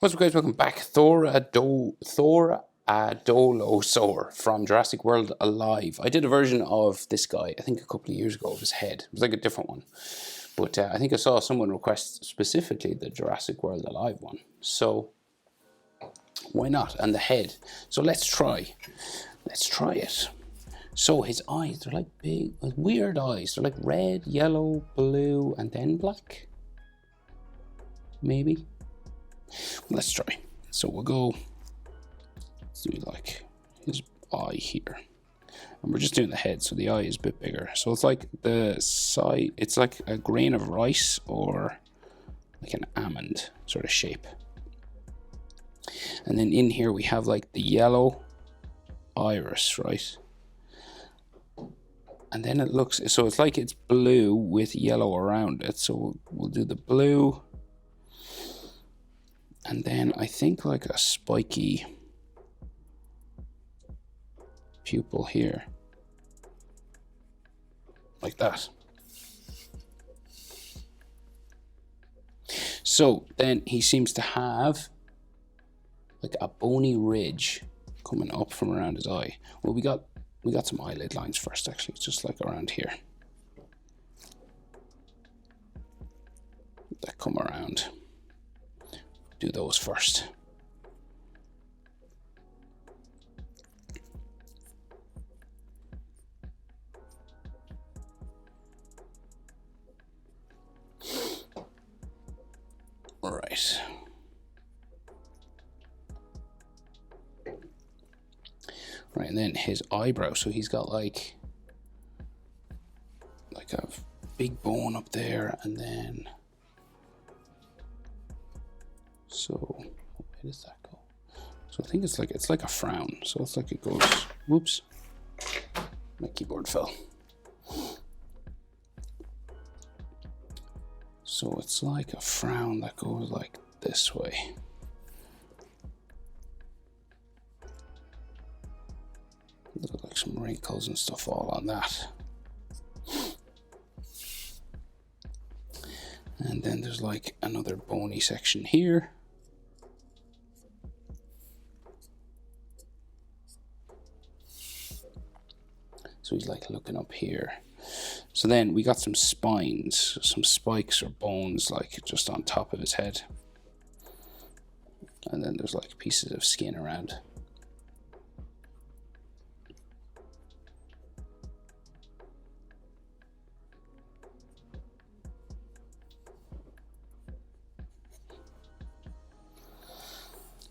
What's up, guys? Welcome back. Thoradolosaur from Jurassic World Alive. I did a version of this guy, I think a couple of years ago, of his head. It was like a different one. But I think I saw someone request specifically the Jurassic World Alive one. So, why not? And the head. So let's try. Let's try it. So his eyes, they're like big, weird eyes. They're like red, yellow, blue, and then black. Maybe. Let's try. So we'll go, let's do like his eye here. And we're just doing the head, so the eye is a bit bigger. So it's like the side, it's like a grain of rice or like an almond sort of shape. And then in here we have like the yellow iris, right? And then it looks, so it's like it's blue with yellow around it. So we'll do the blue. And then I think like a spiky pupil here. Like that. So then he seems to have like a bony ridge coming up from around his eye. Well, we got some eyelid lines first, actually. It's just like around here. That come around. Do those first. All right. Right, and then his eyebrow. So he's got like a big bone up there, and then so where does that go? So I think it's like a frown. So it's like it goes. Whoops, my keyboard fell. So it's like a frown that goes like this way. Look like some wrinkles and stuff all on that. And then there's like another bony section here. So he's like looking up here. So then we got some spines, some spikes or bones like just on top of his head. And then there's like pieces of skin around.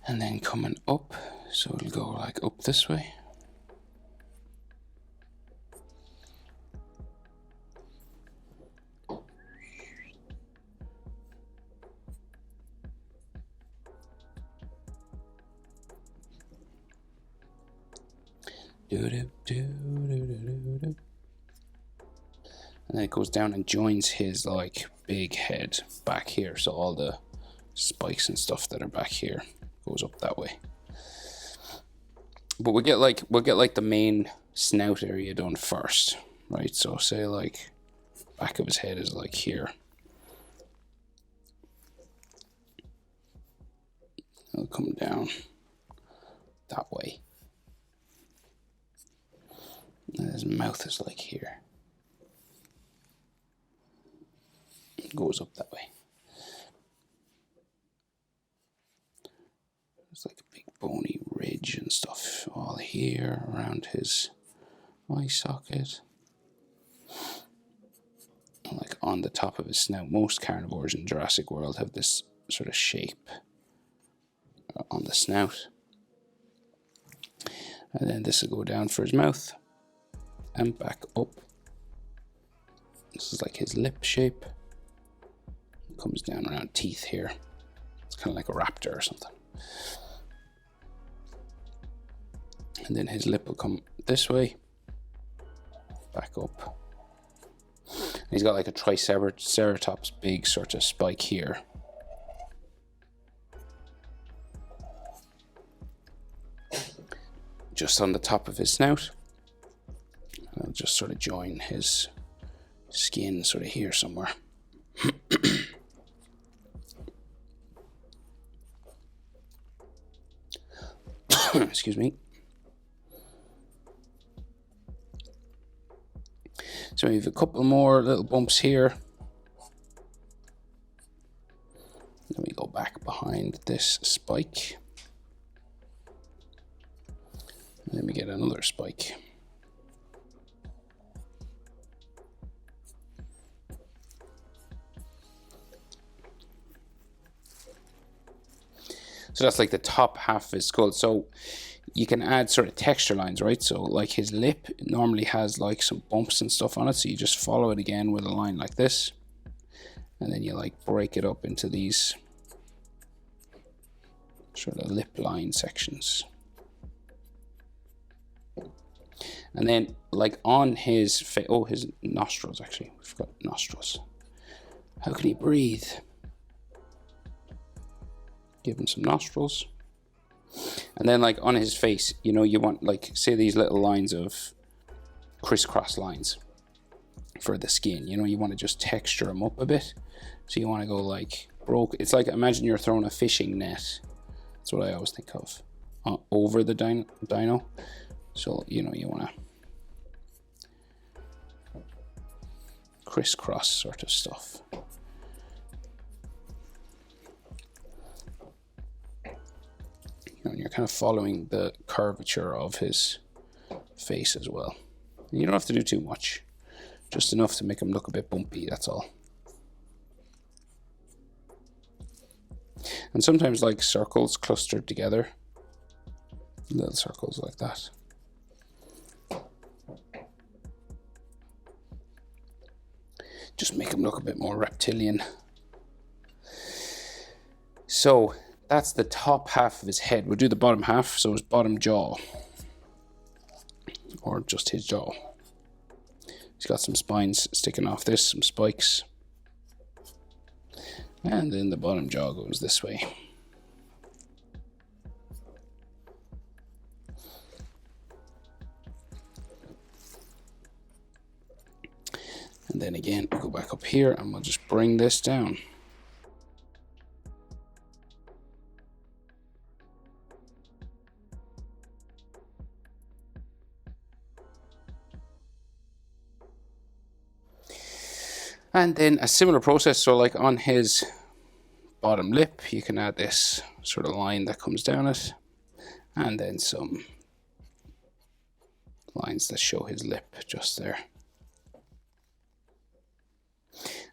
And then coming up, so it'll go like up this way. And then it goes down and joins his like big head back here. So all the spikes and stuff that are back here goes up that way. But we'll get like the main snout area done first, right? So say like back of his head is like here. It'll come down that way. And his mouth is like here. It goes up that way. It's like a big bony ridge and stuff all here around his eye socket. And like on the top of his snout. Most carnivores in Jurassic World have this sort of shape on the snout. And then this will go down for his mouth. And back up. This is like his lip shape. It comes down around teeth here. It's kind of like a raptor or something. And then his lip will come this way. Back up. And he's got like a triceratops big sort of spike here. Just on the top of his snout. I'll just sort of join his skin sort of here somewhere. Excuse me. So we have a couple more little bumps here. Then we go back behind this spike. And then we get another spike. So that's like the top half of his skull. So you can add sort of texture lines, right? So like his lip normally has like some bumps and stuff on it. So you just follow it again with a line like this. And then you like break it up into these sort of lip line sections. And then like on his face, oh, his nostrils actually. We forgot nostrils. How can he breathe? Give him some nostrils. And then like on his face, you know, you want like, say these little lines of crisscross lines for the skin, you know, you want to just texture them up a bit. So you want to go like it's like, imagine you're throwing a fishing net. That's what I always think of, over the dino. So, you know, you want to crisscross sort of stuff. And you're kind of following the curvature of his face as well. And you don't have to do too much, just enough to make him look a bit bumpy, that's all. And sometimes like circles clustered together, little circles like that. Just make him look a bit more reptilian. So that's the top half of his head. We'll do the bottom half, so his bottom jaw. Or just his jaw. He's got some spines sticking off this, some spikes. And then the bottom jaw goes this way. And then again, we'll go back up here and we'll just bring this down. And then a similar process, so like on his bottom lip, you can add this sort of line that comes down it, and then some lines that show his lip just there.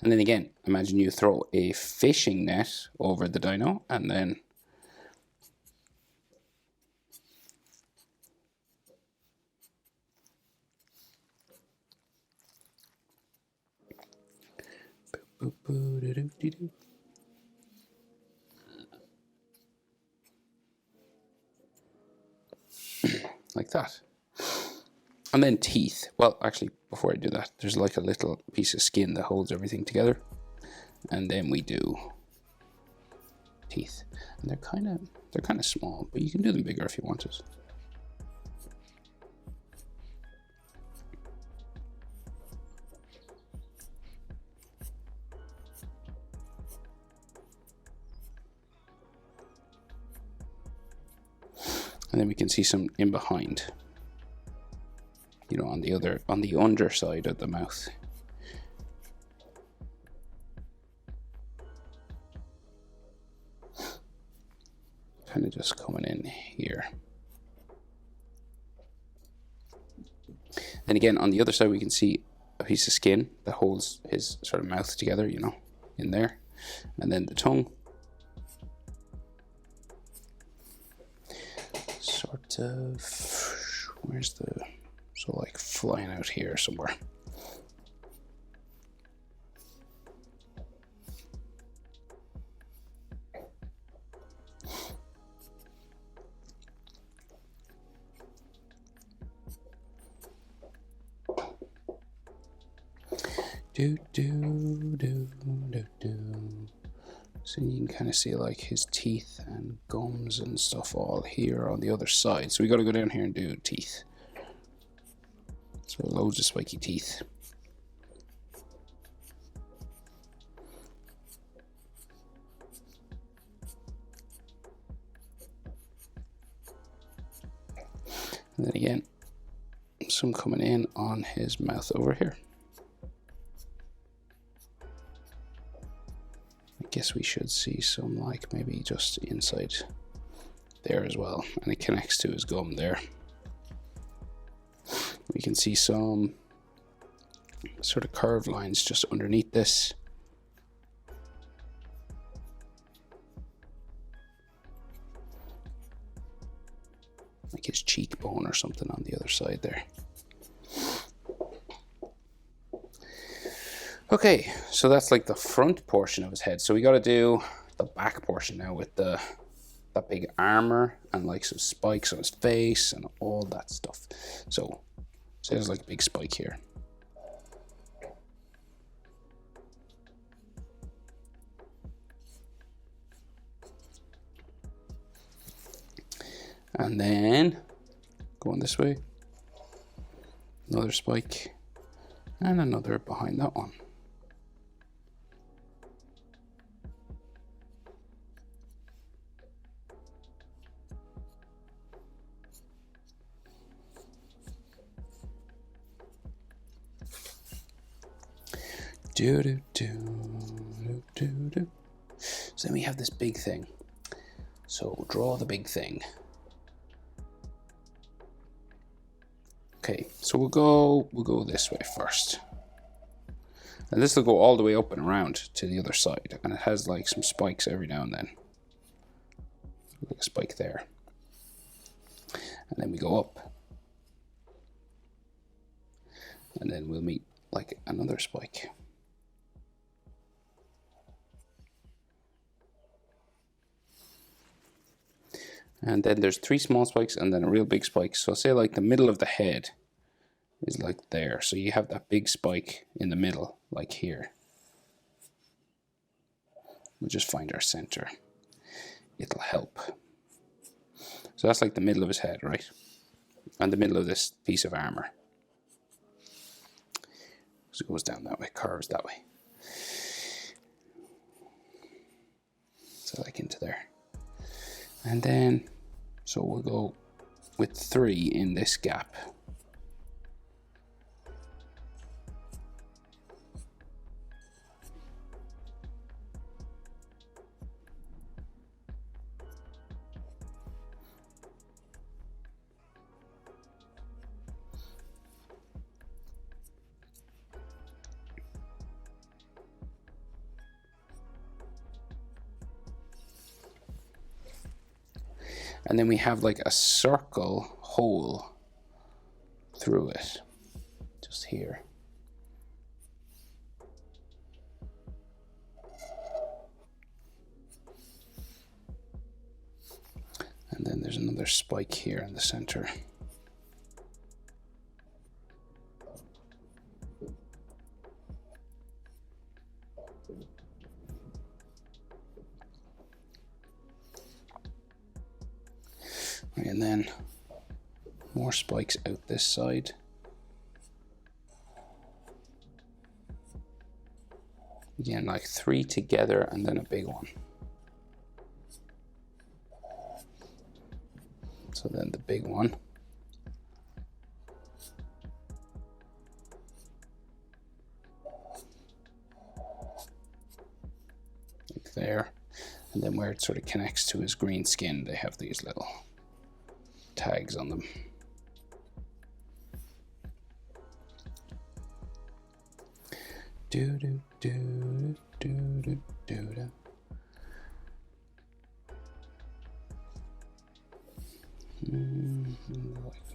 And then again, imagine you throw a fishing net over the dino, and then like that. And then teeth. Well, actually, before I do that, there's like a little piece of skin that holds everything together. And then we do teeth. And they're kind of small, but you can do them bigger if you wanted. And then we can see some in behind, you know, on the underside of the mouth. Kind of just coming in here. And again, on the other side, we can see a piece of skin that holds his sort of mouth together, you know, in there. And then the tongue. Sort of, where's the, so like flying out here somewhere. Do do do do do. So you can kind of see like his teeth and gums and stuff all here on the other side. So we got to go down here and do teeth. So loads of spiky teeth. And then again, some coming in on his mouth over here. I guess we should see some, like, maybe just inside there as well. And it connects to his gum there. We can see some sort of curved lines just underneath this. Like his cheekbone or something on the other side there. Okay, so that's like the front portion of his head. So we got to do the back portion now with that big armor and like some spikes on his face and all that stuff. So there's like a big spike here. And then going this way, another spike and another behind that one. So then we have this big thing. So draw the big thing. Okay, so we'll go this way first. And this will go all the way up and around to the other side. And it has like some spikes every now and then. Like a spike there. And then we go up. And then we'll meet like another spike. And then there's 3 small spikes and then a real big spike. So say like the middle of the head is like there. So you have that big spike in the middle, like here. We'll just find our center. It'll help. So that's like the middle of his head, right? And the middle of this piece of armor. So it goes down that way, curves that way. So like into there. And then, so we'll go with 3 in this gap. And then we have like a circle hole through it, just here. And then there's another spike here in the center. And then more spikes out this side. Again, like 3 together and then a big one. So then the big one. Like there. And then where it sort of connects to his green skin, they have these little tags on them.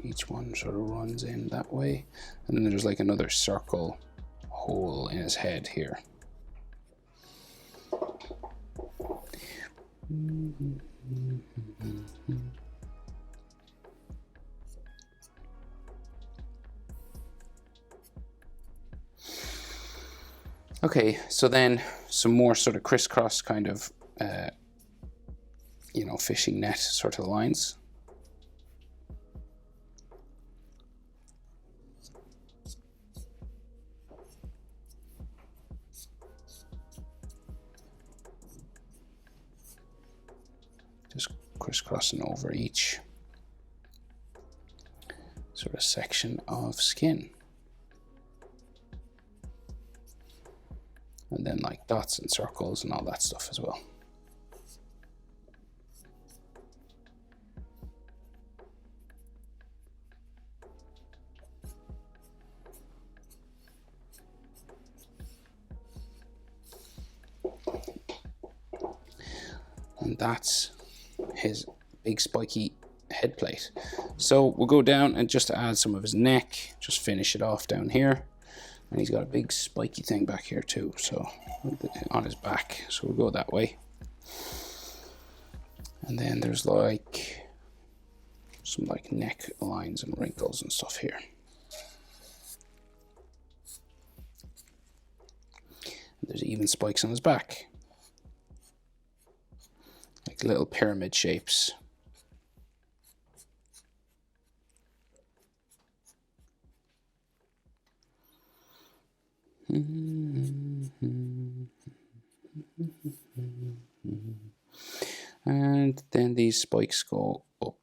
Each one sort of runs in that way, and then there's like another circle hole in his head here. Okay, so then some more sort of crisscross kind of, fishing net sort of lines. Just crisscrossing over each. sort of section of skin. And then like dots and circles and all that stuff as well. And that's his big spiky head plate. So we'll go down and just to add some of his neck, just finish it off down here. And he's got a big spiky thing back here too, so on his back. So we'll go that way. And then there's like some like neck lines and wrinkles and stuff here. There's even spikes on his back, like little pyramid shapes. And then these spikes go up.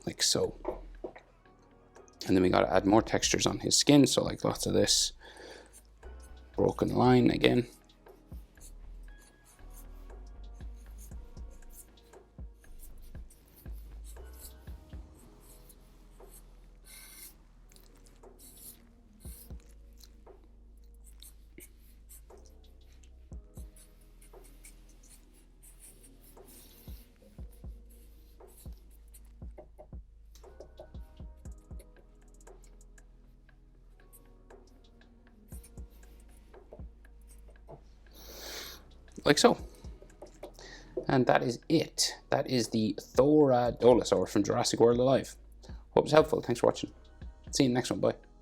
Like so. And then we got to add more textures on his skin, so like lots of this broken line again. Like so. And that is it. That is the Thoradolosaur from Jurassic World Alive. Hope it's helpful. Thanks for watching. See you in the next one. Bye.